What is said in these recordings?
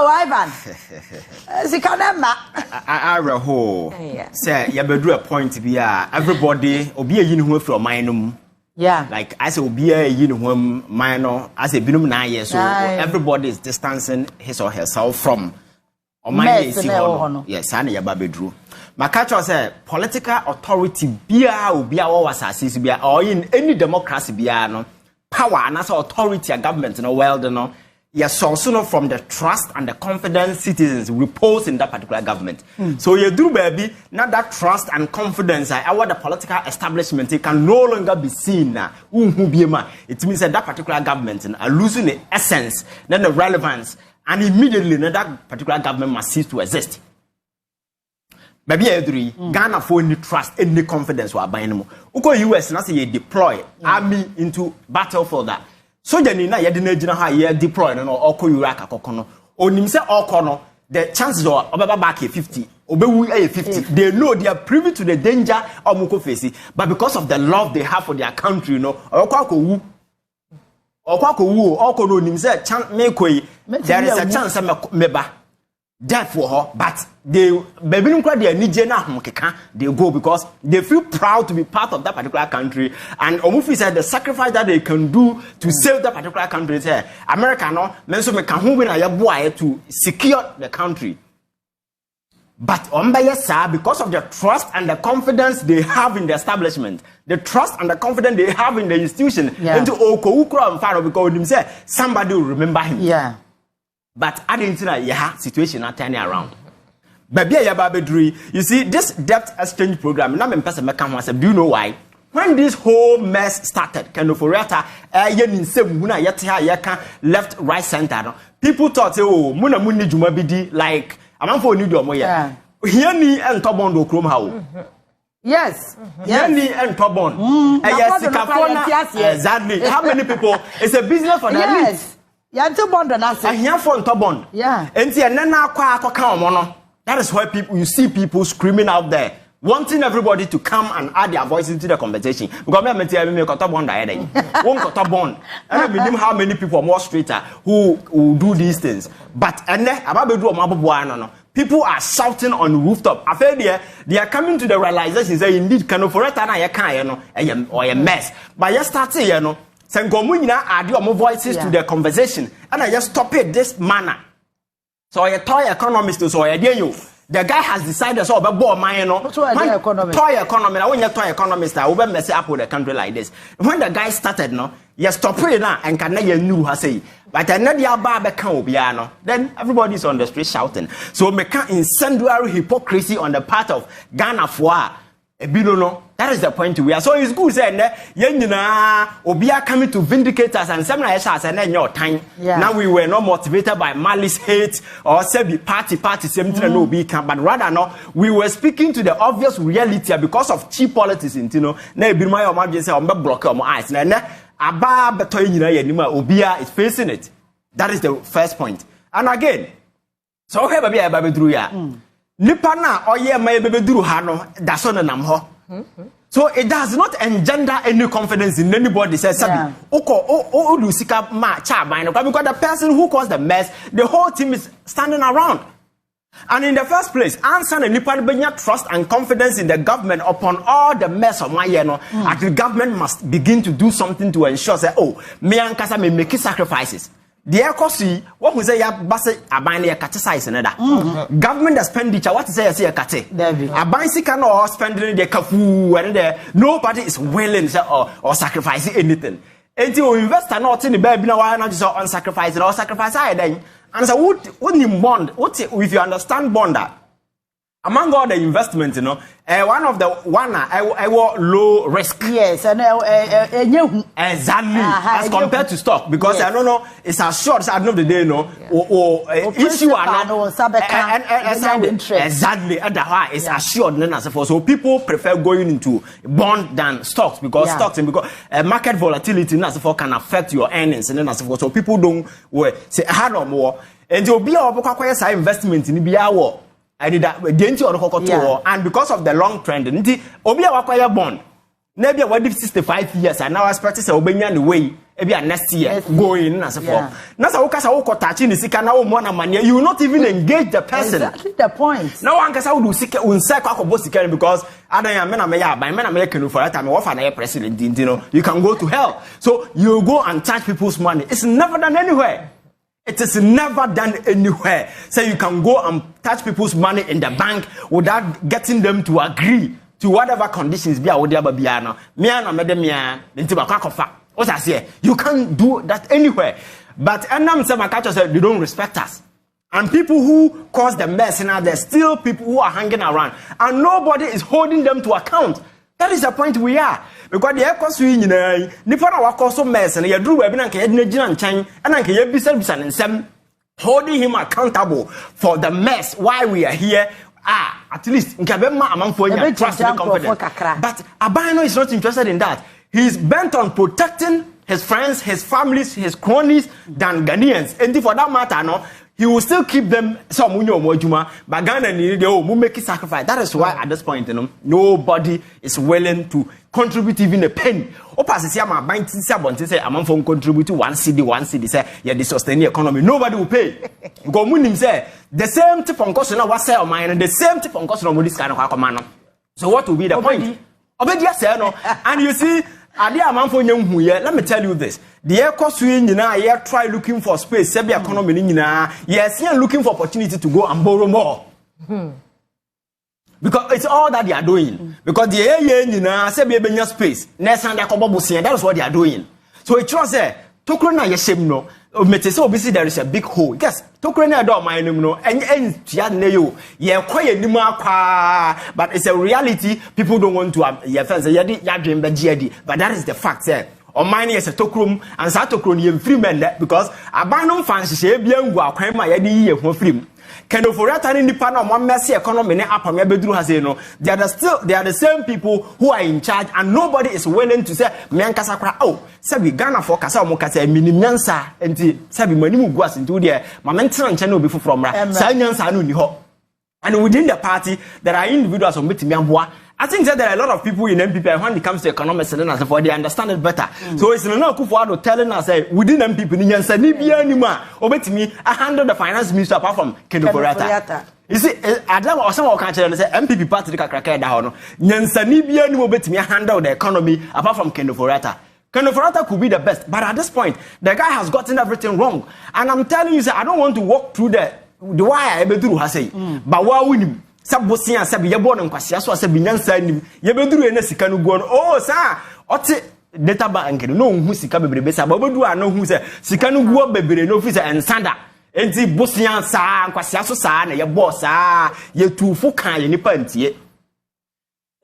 Ivan. I reho. Say, you better do a point to be everybody or be a uniform from minum. Yeah. Like I say, be a uniform minor as a binum 9 years. So everybody is distancing his or herself from. Or my yes, I never be true. My catcher said political authority be our assassins be or in any democracy be no power and as authority a government in a world no. Yes, also from the trust and the confidence citizens repose in that particular government. So you do, baby, not that trust and confidence. Our the political establishment it can no longer be seen now. It means that particular government are losing the essence, then the relevance, and immediately that particular government must cease to exist. Baby, Ghana for any trust, any confidence or buying more. Uko US now say you deploy army into battlefield that. So then na yedina ha ye deploy no oko Iraq akokono onim se okono the chances of obaba back 50 obewu 50 they know they are privy to the danger omoko face but because of the love they have for their country okowu okono onim se there is a chance meba death for her but they baby they go because they feel proud to be part of that particular country and Omufi said the sacrifice that they can do to save that particular country is here America no menso me can who win to secure the country but because of the trust and the confidence they have in the establishment the trust and the confidence they have in the institution into okowukro and faro because somebody will remember him but I didn't know situation not turning around. Baby, you see, this debt exchange program, do you know why? When this whole mess started, left, right, center, people thought, oh, Muna Muni Jumabidi, like, I'm for New Domoya. Here me and Tobon Chrome How. Yes. Here me and Tobon. Exactly. How many people? It's a business for them. Yeah. That is why you see people screaming out there, wanting everybody to come and add their voice into the conversation. Because I don't believe how many people are more straighter who do these things. But people are shouting on the rooftop. I feel they are coming to the realization that indeed or a mess. But yesterday, add your voices to the conversation and I just stop it this manner. So a toy economist so the guy has decided so about toy economy. When you toy economist, I will mess up with a country like this. When the guy started you stop it now and can never knew how say. But then everybody is on the street shouting. So make incendiary hypocrisy on the part of Ghana for that is the point we are. So it's good saying Obia coming to vindicate us and some and your time. Now we were not motivated by malice, hate, or say party, same thing no be but rather we were speaking to the obvious reality because of cheap politics in eyes. Obia is facing it. That is the first point. And again, so Nipa na oye ma ebebeduru ha no da so nam ho. So it does not engender any confidence in anybody says sabi. Oko lusika ma cha ban because the person who caused the mess, the whole team is standing around. And in the first place, answer the Nipa benya trust and confidence in the government upon all the mess of my year and the government must begin to do something to ensure say me ankasa me make sacrifices. The economy, what we say, Basse, a buying a cat size another. Government expenditure, what is say a cat? A bicycle or spending the kafu, and there nobody is willing or sacrificing anything. Until investor not in the baby, no one is on sacrifice or sacrifice. And so, what you bond? What if you understand bond that? Among all the investment, one of the I want low risk. Yes, and exactly as compared to stock because I don't know it's assured at the end of the day issue exactly and why it's assured then as for so people prefer going into bond than stocks because stocks and because market volatility as for can affect your earnings and then as for so people don't say hard or more and you'll be able to investment in the hour. I did that and because of the long trend, Obi acquire bond. Maybe what if 65 years and now I practice Obenya the way Ebi next year going na sefo. Na sa ukasa ukotachi ni sika na umo na mania, you will not even engage the person. Exactly the point. Now one kasa udu sika unseko akobo sika because adan me na me ya ban me na me kenu for that time we fa na president you know you can go to hell. So you go and touch people's money. It's never done anywhere. It is never done anywhere. So you can go and touch people's money in the bank without getting them to agree to whatever conditions be awodi ababiano. Me na me de me nti ba kwakofa. What I say, you can't do that anywhere. But Enam Samakacho said they don't respect us. And people who cause the mess now, there's still people who are hanging around. And nobody is holding them to account. That is the point we are. Because the echo swing, Nipana Wako mess and you drew a binank and chain and I can be some holding him accountable for the mess why we are here. At least Nkabema among for you trust and confidence. But Abano is not interested in that. He's bent on protecting his friends, his families, his cronies than Ghanaians. And for that matter, no, he will still keep them some mojuma, but Ghana need to make a sacrifice. That is why at this point, nobody is willing to contribute even a penny. Opasisiama buying to say I'm from contribute to one city, say yeah, the sustaining economy. Nobody will pay. Because Munim say the same tip on cost now was sell mine and the same tip on cost on this kind of command. So what will be the point? Obedi say no, and you see. Let me tell you this. The air cost try looking for space, Sebi economy yes, looking for opportunity to go and borrow more. Because it's all that they are doing. Because the air Sebi space, that is what they are doing. So it was Tokrona yeshem no. Obviously there is a big hole. Yes, Tokrona do my no and you but it's a reality. People don't want to but that is the fact there. On mine is a tokrum and Satokron free men because abandon fans say biangu crime yadi free. Can for that in the panel one messy economy up on bedroom has no. They are the same people who are in charge and nobody is willing to say Miankasakra oh Sabi Ghana for Kasa Mokase Minimiansa and Sabi Manimu was into there Mamentan channel before from Sanyansa Niho. And within the party there are individuals of Mitimiambua. I think that there are a lot of people in MPP when it comes to economics and they understand it better. So it's not Kufuado telling us within MPP me I handle the finance minister apart from Kendo Borata. You see, Adam or some country say MPP party Kakraka down. Nyansanibia no bet me handle the economy apart from Kendo Borata. Kendo Borata could be the best, but at this point, the guy has gotten everything wrong. And I'm telling you, I don't want to walk through the wire I do has say, but why win him? Sabosia sabi yebo no nkwase aso sabi nyansa nim yebeduru ena sika no go no oh sa ote data bank no hu sika bebrebe sa babedu a no hu se sika no go bebre no fi se ensanda enti bosia sa nkwase aso sa na yebo sa yetufu kan ye nipa ntie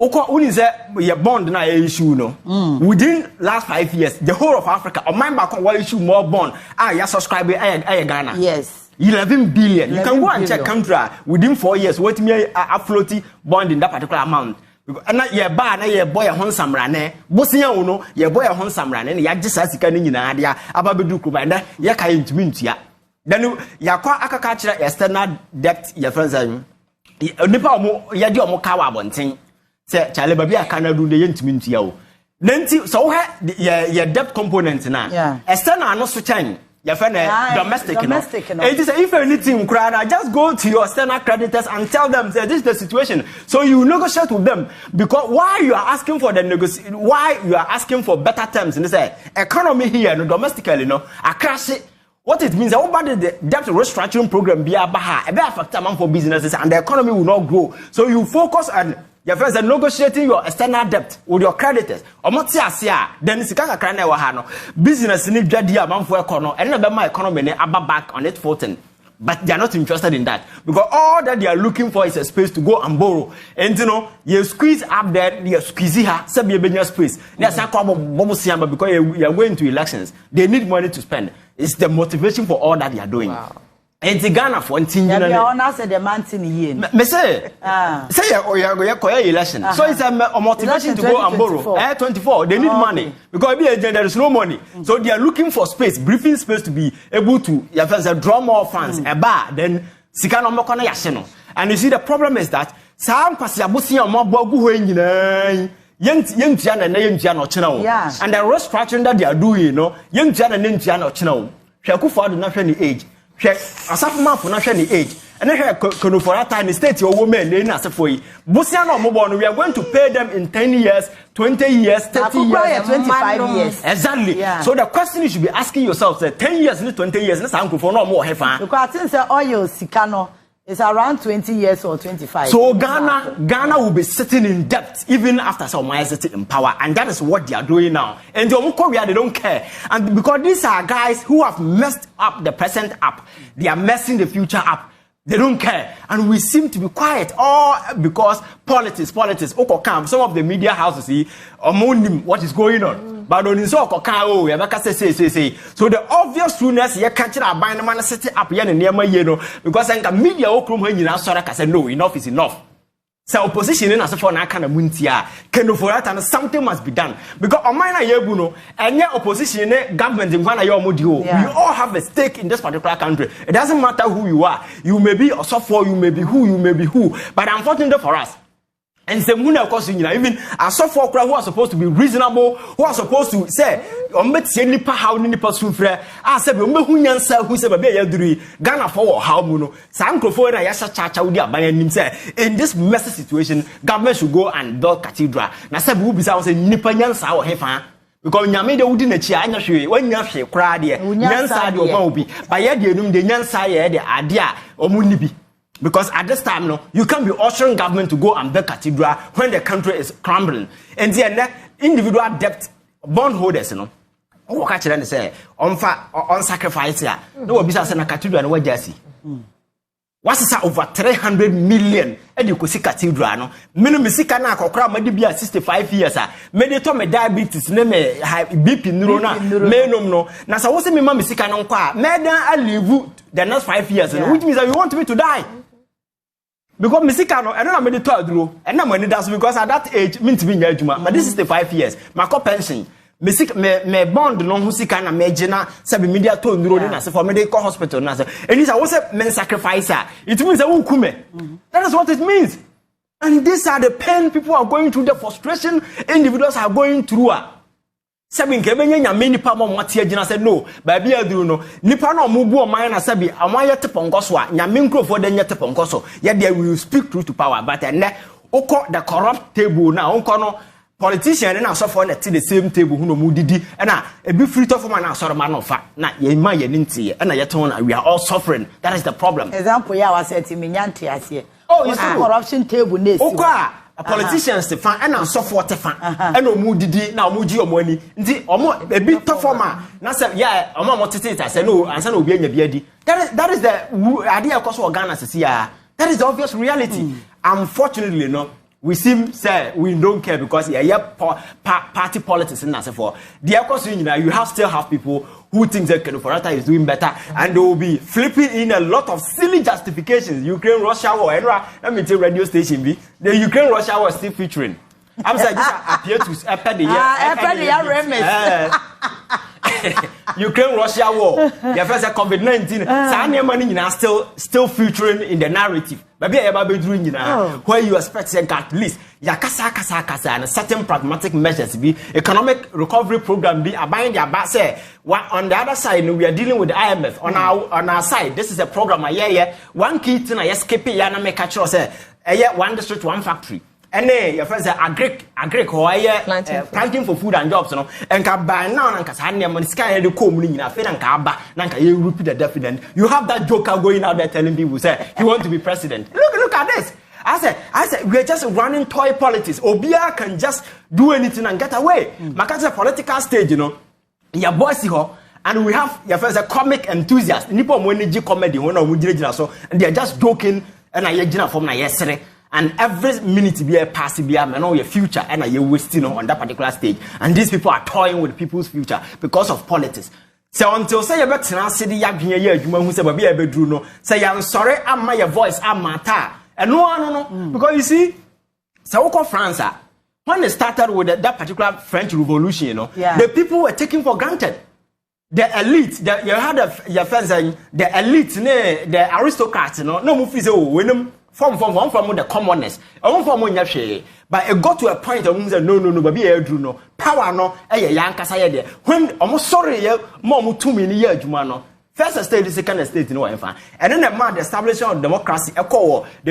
okọ uni se ye bond na ye issue no within last 5 years the whole of Africa or mind back on issue more bond ya subscribe ay Ghana yes 11 billion. You can go and check country within 4 years. What me a floating bond in that particular amount. And not your bar, na your boy a Honsam Rane, Bosia Uno, your boy a Honsam Rane, and Yajis in Adia, Ababedu Kubanda, Yaka Intimintia. Then Yakwa Akacha external debt, your friends. Nipa Yadio Mokawa Bonting, say Chalababia Canada, the Intimintia. Then so your debt components now. External no switching. Your friend domestic. It is if anything, just go to your external creditors and tell them that this is the situation. So you negotiate with them because why you are asking for why you are asking for better terms in this economy here, no domestically, no, a crash it. What it means, everybody the debt restructuring program be a factor for businesses and the economy will not grow. So you focus on your friends are negotiating your external debt with your creditors. Or then it's a crane wahano. Business need jadia man for economy and my economy back on its footing. But they are not interested in that because all that they are looking for is a space to go and borrow. And you squeeze up there, you squeeze here, sub your space. There's a because you are going to elections. They need money to spend. It's the motivation for all that they are doing. Wow. And the Ghana for the man me say election. So it's a motivation to go and borrow. 24, they need money because there is no money. So they are looking for space, breathing space to be able to draw more funds. A bar then sikano mokona yaseno. And you see the problem is that some kwasiabusi omo bogu ho nyina young Tiana and young Tiano channel. And the restructuring that they are doing, you know, young Tiana and Tiano channel. Shaku for the national age. Asafuma for national age. And then for that time, the state your woman, they not for you. Busiano Mobon, we are going to pay them in 10 years, 20 years, 30 years, 25 years. Exactly. Yeah. So the question you should be asking yourself, 10 years, 20 years, let's uncle for no more heaven. Because since the oil Sikano is around 20 years or 25. So Ghana will be sitting in debt even after some sitting in power, and that is what they are doing now. And the Korea, they don't care. And because these are guys who have messed up the present up, they are messing the future up. They don't care, and we seem to be quiet, all because politics. Okokam, some of the media houses see what is going on, but on his say. So the obvious trueness here can't buy the man city up here near my because the media okrum when you now said no, enough is enough. So opposition in as for na kind of muntia can for that and something must be done because on mine yebuno and yet opposition government in one we all have a stake in this particular country. It doesn't matter who you are. You may be a software, you may be who, but unfortunately for us. And the moon, of course, even a software who are supposed to be reasonable, who are supposed to say, how many person frere, I said, who said, Ghana for how muno, Sam Crawford, in this messy situation, government should go and build cathedral. Now, said, who be saying, Nipanyansa or Hefa. Because Yamida wouldn't a chair, when you say, cry, dear, Yansa, your Bobby, by the Yansa, the idea, or Munibi. Because at this time, no, you can't be ushering government to go and build cathedral when the country is crumbling. And then individual debt bondholders, you know, what catch them say on sacrifice here. No one be saying a cathedral and what Jesse. What's over 300 million? And you could see cathedral. No, minimum Sikana Kokra maybe be 65 years. Maybe to me diabetes, name BP neurona, menum no. Now, so what's me, Mammy Sikana Kwa? Medan I live the next 5 years, which means that you want me to die. Because Mesikano, I don't know many third row, and now when it does because at that age, mean to be Yajuma, but this is the 5 years. My pension, me bond no Husikana, Majina, Sabi media told me for medical hospital. And it's also men sacrificer. It means a wukume. That is what it means. And these are the pain people are going through, the frustration individuals are going through. Sabin kebenya nyame nipa mo mwatie gina said no baby aduru no nipa na omubu o man na sabi amwa yete ponkoso a nyame nkrofo de nyete ponkoso ye there will speak truth to power but and oko the corrupt table na onko no politician na asofo na ti the same table hu no mudidi na e be free to form na asoro ma no fa na ye ma ye ntie na ye ton we are all suffering. That is the problem. Example ya wa set me nyante ase you see corruption table na esi a politicians te fan and so te fan and omu didi na omu ji omu ani nti omu e bit performer na say yeah omu motivate say no ansa na obi anya bi adi that is the idea cause of Ghana see that is the obvious reality. Unfortunately no we seem say we don't care because party politics in as for the cause you still have people who think that Kenoforata is doing better and they will be flipping in a lot of silly justifications. Ukraine, Russia war, let me tell radio station B. The Ukraine, Russia war is still featuring. I'm saying this appear to appear the year Ukraine, Russia war. The first COVID-19. Sanya money are still featuring in the narrative. Maybe I be doing where you expect at least kasa and certain pragmatic measures be economic recovery program be abiding their back say on the other side we are dealing with the IMF on our side. This is a program one key thing I skip it yana make sure say one district one factory. And your friends say agric planting for food and jobs, and can buy now and Casania when sky the community in and Kaba, Nanka, you repeat the definite. You have that joker going out there telling people say he want to be president. Look at this. I said, we're just running toy politics. Obia can just do anything and get away. Makasa political stage, your boys here, and we have your friends a comic enthusiast. Nipo money comedy, so and they're just joking and I yajina from yesterday. And every minute be a pass be a man your future and you're wasting on that particular stage. And these people are toying with people's future because of politics. So until say about city ya who say be a bedroom no say I'm sorry I'm my voice I'm mata and no because you see so France when they started with that particular French Revolution the people were taken for granted. The elite, you had your friends saying the elite, the aristocrats, no move is when from the commonness. I want from one but it got to a point of no, baby, no power no, young Casaya. When almost sorry, more 2 million years, Jumano. First state is second state, no, and then the establishment of democracy, the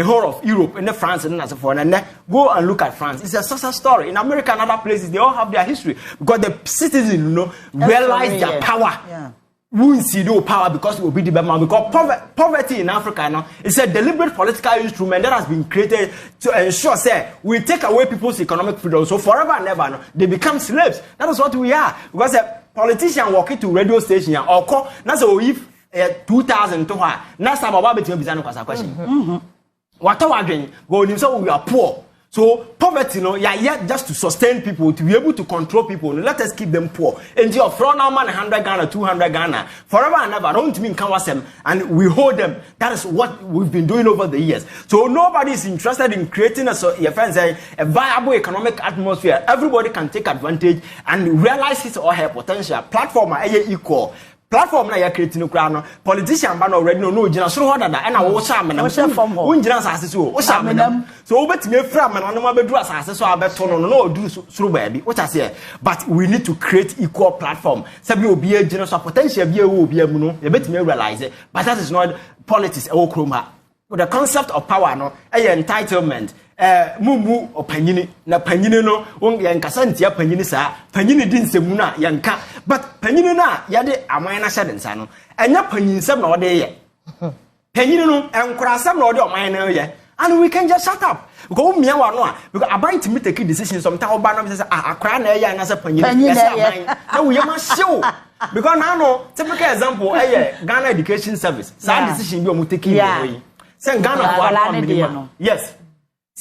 whole of Europe, and France, and so forth. And then go and look at France. It's a success story. In America and other places, they all have their history because the citizens, realize their power. Yeah. We see no power because we be the man. Because poverty in Africa it's a deliberate political instrument that has been created to ensure we take away people's economic freedom. So forever and ever, they become slaves. That is what we are. Because politician walking to radio station or call that's if 2000 to her next time about between bizarre question what are we going so we are poor so poverty just to sustain people to be able to control people let us keep them poor and you from now man 100 Ghana 200 Ghana forever and ever don't mean them and we hold them. That is what we've been doing over the years. So nobody is interested in creating a viable economic atmosphere. Everybody can take advantage and realize his or her potential. Platform equal. Platform na ya create no kra no politician ba no already no gina so hoda da na wo sha menam wo gina asase so wo sha menam so wo betime fra menam no ma bedu asase so abeto no no odu suru ba bi what I say but we need to create equal platform sabi obi e gina so potential bi e wo obi amu no e betime realize it but that is not politics e wo kroma. The concept of power no entitlement mumu opanyini na panyini no yankasa ntia panyini sa panyini di nsemu na yanka but panyini na yade aman na hyade nsa no enya panyinsem na ode ye panyini no enkorasem na ode oman na ye and we can just shut up because we mean no because aban to take decisions sometimes oba no say akra na ye na say panyini yes aban na we ma show because now no typical example Ghana Education Service some decision bi o take here say Ghana yes.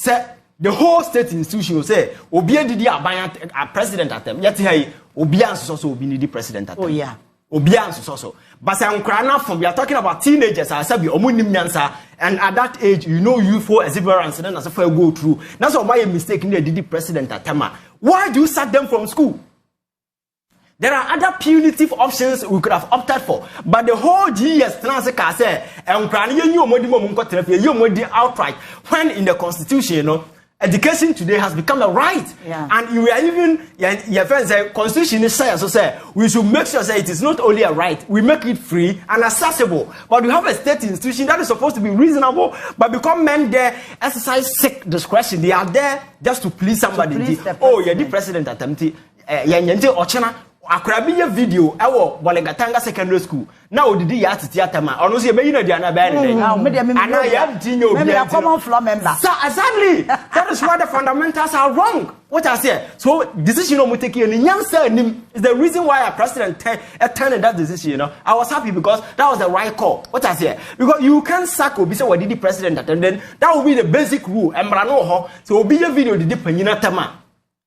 Say the whole state institution will say obi didi aban a president atem yet here obi anso so obi need president atem. Oh yeah. Obi anso so but say nkra from we are talking about teenagers I say be omunim nyansa and at that age youthful exuberance then as for go through that's why a mistake in the didi president atem. Why do you sack them from school? There are other punitive options we could have opted for, but the whole GS Transca say, outright. When in the Constitution, education today has become a right, and you are even your friends say Constitution say we should make sure that it is not only a right, we make it free and accessible. But we have a state institution that is supposed to be reasonable, but because men there exercise sick discretion, they are there just to please somebody. The president attempted, ochena. Akrabiye video ewo Bolegatanga Secondary School na odidi ya titi atama ono se be na dia na be ne ana ya tinyo obi a common floor member so exactly that is why the fundamentals are wrong what I say so decision no take any nyansa nim is the reason why our president turned that decision I was happy because that was the right call what I say because you can't sack obi say what did the president and then that will be the basic rule embra no ho so obi ya video didi panyina atama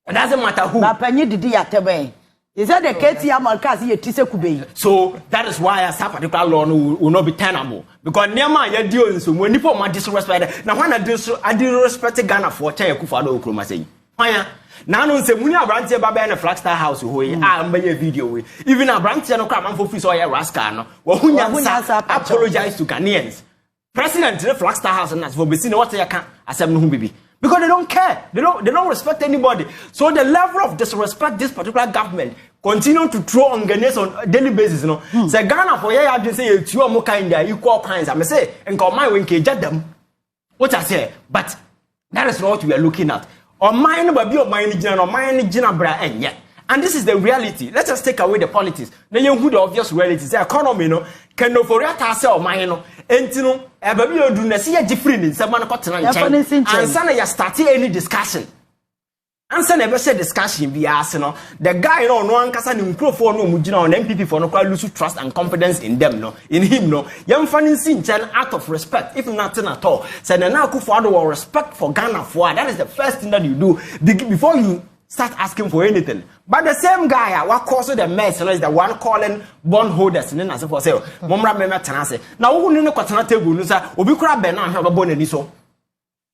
it doesn't matter who na panyi didi atebe. Is that the KTM so that is why a particular law will not be tenable. Because Nema ya deal so when people ma disrespect now when I disrespect Ghana for Chaya Kufado Okroma say. Why now no say muni abrantie baba na Flagstaff house ho yi a video we even abrantie no kwa man for free so ya rascal no wo hunya apologize to Ghanaians. President the Flagstaff house na for be seen what ya can asem no hu bibi. Because they don't care. They don't respect anybody. So the level of disrespect this particular government continue to throw on Ghanaians on a daily basis. Say Ghana for ya just say it's your more kind equal kinds. I may say and call my when judge them. What I say, but that is not what we are looking at. Or mine will be of mine or mine bra and yet. And this is the reality. Let us take away the politics. Then you the obvious reality. The economy can no for or mine and baby you do not see a different in someone got and son you starting any discussion. And son never said discussion be arsenal. The guy no one can microphone no mujina on MPP for no quite lose trust and confidence in them in him young funny sin out of respect if nothing at all. Say now for respect for Ghana for that is the first thing that you do before you start asking for anything. But the same guy, what caused the mess is the one calling bondholders and then as for sale. Momra mema tenase. Now who no kwatana table no say obi kura be na hwe babo nani so.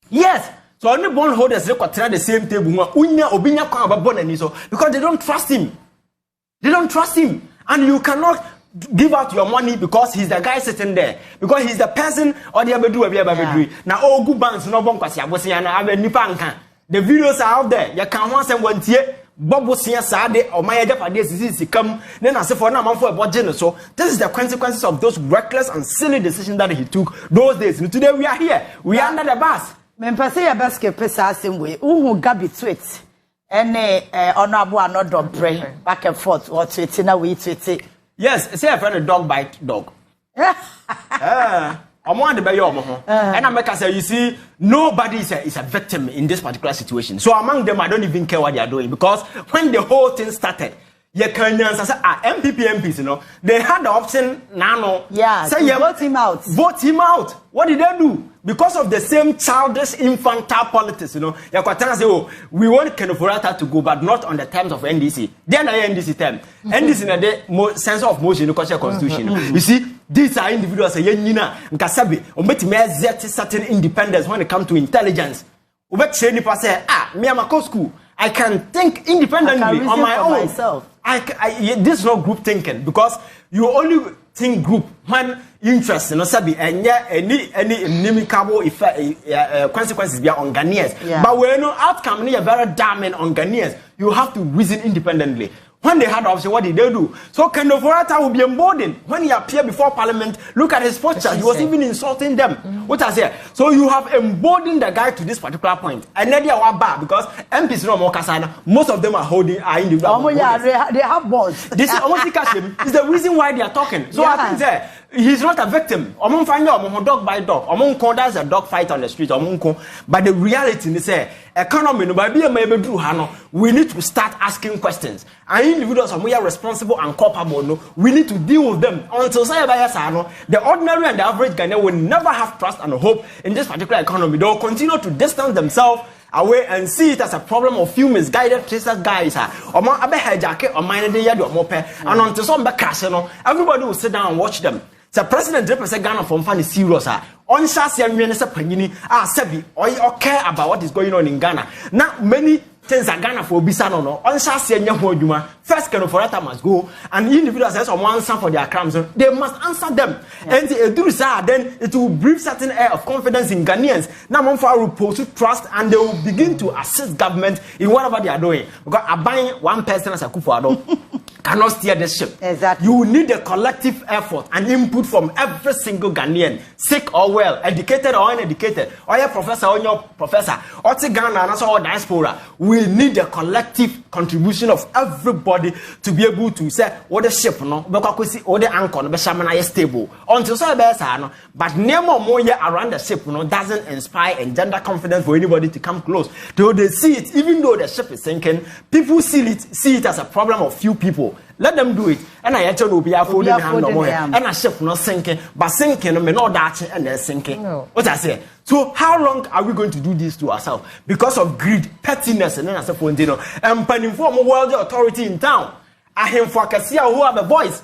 Yes. So only bondholders they kwatana the same table unya obinya kwa babo nani so because they don't trust him. They don't trust him. And you cannot give out your money because he's the guy sitting there, because he's the person or the abedu. Now all good bands no bon kwasi abosia na aba nipa nka. The videos are out there. You can once and one tie Bobo sia sade or my Japade come then I say for now for a budget. So this is the consequences of those reckless and silly decisions that he took those days. And today we are here. We are under the bus. Men pese ya basket pesa same way. Who gabi tweet. Any honorable and not dog brain back and forth or tweeting now we tweet. Yes, say a friend a dog bite dog. I'm one the bayo and I make say you see nobody is a victim in this particular situation. So among them I don't even care what they are doing, because when the whole thing started, Kenyans say MPs, you know, they had the option now. Yeah, say vote him out. Vote him out. What did they do? Because of the same childish infantile politics, you know, Yakwatana say, oh, we want Kenofurata to go, but not on the terms of NDC. Then I NDC term. NDC in the sense of motion in the constitution. You see, these are individuals say Yenina, Nkasabi, or certain independence when it comes to intelligence. Say, me I'm a school. I can think independently on my own. Myself. This is not group thinking, because you only think group when interest, you know, sabi and any inimicable effect consequences be on Ghanaians. But when no outcome is very damning on Ghanaians, you have to reason independently. When they had option, what did they do? So Kenofurata will be emboldened when he appeared before Parliament. Look at his posture; he was even insulting them. What I say? So you have emboldened the guy to this particular point, and then they are bad because MPs no more kasana. Most of them are individual. They have bonds. This is almost is the reason why they are talking. So I think that he's not a victim. Among find out dog by dog. Among there's a dog fight on the street. But the reality is economy no by we need to start asking questions. And individuals are responsible and culpable. No, we need to deal with them until the ordinary and the average Ghanaian will never have trust and hope in this particular economy. They will continue to distance themselves away and see it as a problem of few misguided traces guys. Or more jacket or minor day or more and until some back everybody will sit down and watch them. The president represent Ghana from fan is serious. On Shasi and Minister Panini Sebi or care about what is going on in Ghana. Now many things are Ghana for Bisano no. On Shasi and Yahoo first Kenofurata must go, and individuals has on one for their crimes. They must answer them. And then it will breathe certain air of confidence in Ghanaians. Now Monfa will post trust, and they will begin to assist government in whatever they are doing. Because I buying one person as a kufuado cannot steer the ship. Exactly. You need a collective effort and input from every single Ghanaian, sick or well, educated or uneducated, or your professor or your professor, or Ghana and also diaspora. We need a collective contribution of everybody to be able to say, what the ship, no, or the anchor, no, be stable. Until so no, but near more year around the ship, no, doesn't inspire and gender confidence for anybody to come close. Though they see it, even though the ship is sinking, people see it as a problem of few people. Let them do it. And I actually will be folding hand no more. And a ship not sinking, but sinking may not that and they're sinking. No. What I say? So how long are we going to do this to ourselves? Because of greed, pettiness, and then I say and pending for a world authority in town. I am for Cassia who have a voice.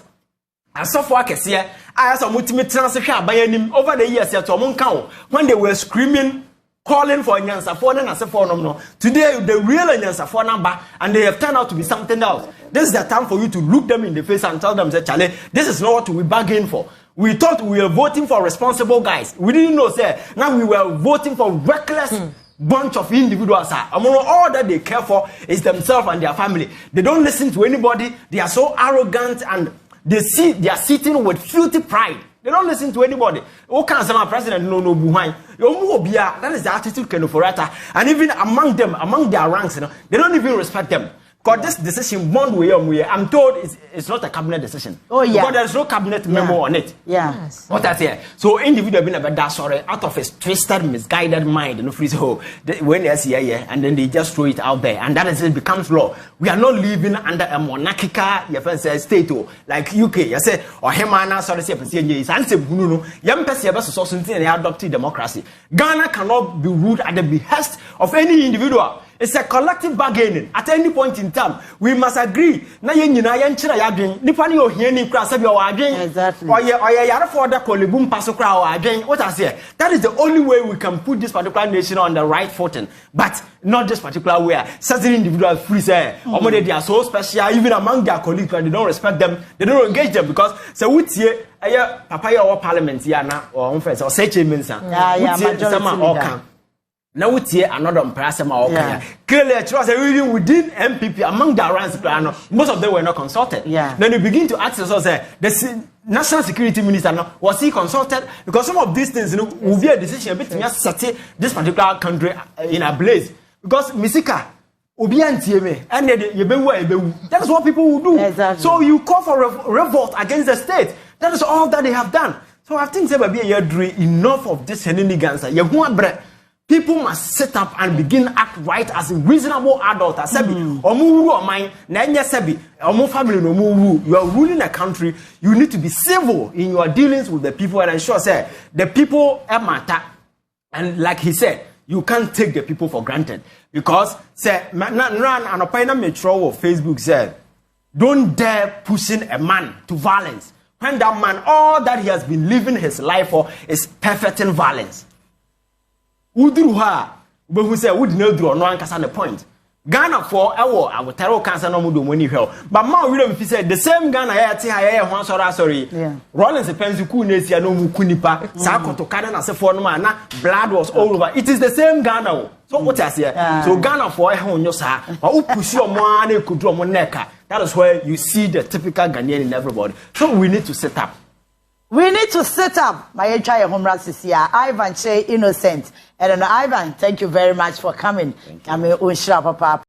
And so for Cassia, I have some ultimate transfer by him over the years at Omonkao when they were screaming, calling for Nyansafo and Asafo no. Today the real Nyansafo number, and they have turned out to be something else. This is the time for you to look them in the face and tell them, say, Charlie, this is not what we bargained for. We thought we were voting for responsible guys. We didn't know, sir. Now we were voting for reckless bunch of individuals. All that they care for is themselves and their family. They don't listen to anybody. They are so arrogant, and they are sitting with filthy pride. They don't listen to anybody. Oh, can't say my president no behind. That is the attitude Kenofurata. And even among them, among their ranks, they don't even respect them. Because this decision, one way or way, I'm told it's not a cabinet decision. Oh, yeah. Because there's no cabinet memo on it. Yeah. Yes. What I say. So individual been about that sorry out of his twisted, misguided mind, when they see and then they just throw it out there, and that is it becomes law. We are not living under a monarchical state like UK. You say or Hemana sorry say is answer Bruno. Young person something they adopted democracy. Ghana cannot be ruled at the behest of any individual. it's a collective bargaining. At any point in time, we must agree. Na yen nyina yen chira ya dwen. Nipa ni ohia ni kra sabi o adwen. Exactly. Or ye yare for the kolibum paso kra o adwen. What I say? That is the only way we can put this particular nation on the right footing. But not this particular way. Certain individuals free say, they are so special, even among their colleagues, but they don't respect them, they don't engage them because so we see papaya or parliament yana or friends or say mensa. Now we see another impressive clearly even within MPP among the ranks, most of them were not consulted. Then you begin to ask yourself, the National Security Minister was he consulted? Because some of these things will be a decision between set this particular country in a blaze. Because Misika and that is what people will do. Exactly. So you call for revolt against the state. That is all that they have done. So I think enough of this shenanigans. People must sit up and begin act right as a reasonable adult. You are ruling a country. You need to be civil in your dealings with the people and ensure the people matter. And like he said, you can't take the people for granted because an opinion metro of Facebook said, don't dare pushing a man to violence when that man all that he has been living his life for is perfecting violence. Udruha, but who said would not draw no anchors on the point. Ghana for I will tell cancer no more money hell. But now we don't say the same Ghana I once or sorry. Rollins depends you couldn't see no mukunipa, Sako to Canada as a foreigner, blood was all over. It is the same Ghana. So what I say? So Ghana for a home, sir, or push your money could draw more necker. That is where you see the typical Ghanaian in everybody. So we need to set up. We need to set up. My entire home this year, Ivan Kyei Innocent. And Ivan, thank you very much for coming. I mean, Papa.